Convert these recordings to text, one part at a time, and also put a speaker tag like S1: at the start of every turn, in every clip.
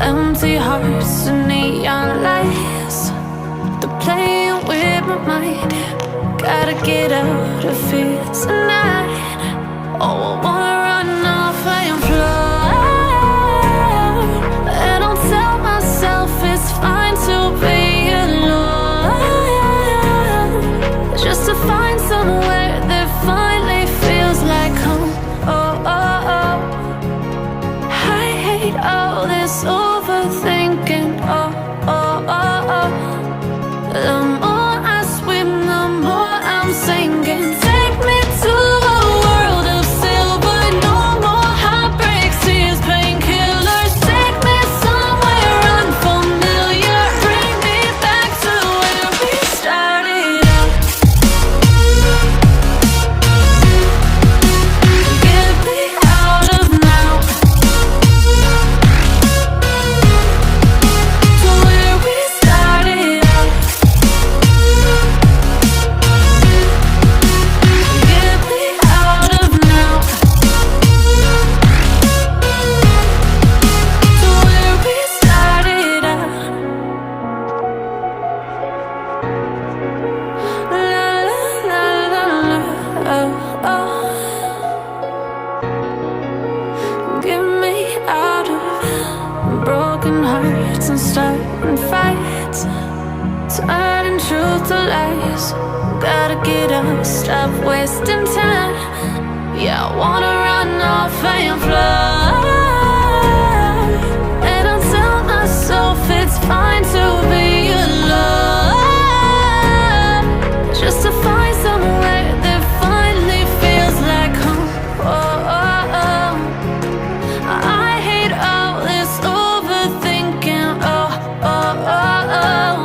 S1: Empty hearts and neon lights, they're playing with my mind. Gotta get out of here tonight. Oh, I wanna run off and fly, and I'll tell myself it's fine to be alone, just to find somewhere that finally feels like home. Oh, oh, oh. I hate all this overthinking. Oh, oh, oh, oh. The more I swim, the more I'm sinking. Take me to a world of silver. No more heartbreaks, tears, painkillers. Take me somewhere unfamiliar. Bring me back to where we started out. Get me out of now, to where we started out. Get me out of now, to where we started out. La la la la la, oh, oh. Get me out of broken hearts and starting fights, turning truth to lies. Gotta get up, stop wasting time. Yeah, I wanna run off and fly, and I'll tell myself it's fine to be alone, just to find somewhere that finally feels like home. Oh, oh, oh. I hate all this overthinking. Oh, oh, oh, oh.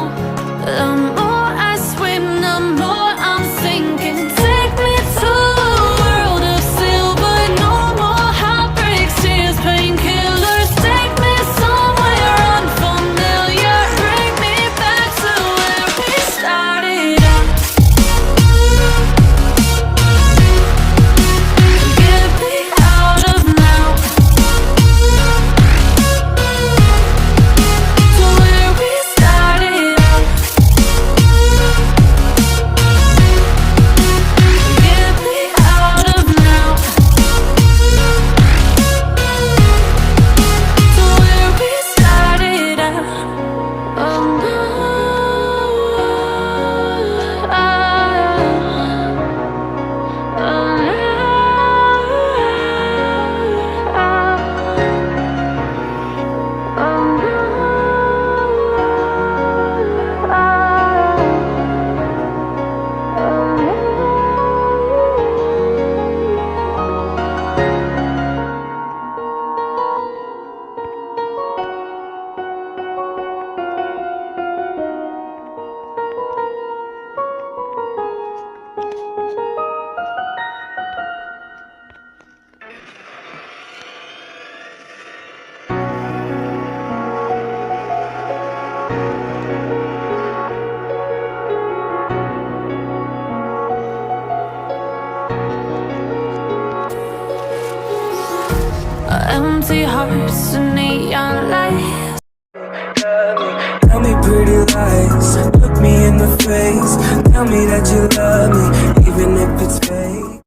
S1: The more I swim, the more I'm sinking. Take me to a world of silver. No more heartbreaks, tears, painkillers. Take me somewhere unfamiliar. Bring me back to where we started out. Get me out of now, to where we started out. Get me out of now, to where we started out. Oh no, oh, oh no, oh no, empty hearts and neon lights.
S2: Tell me pretty lies, look me in the face. Tell me that you love me, even if it's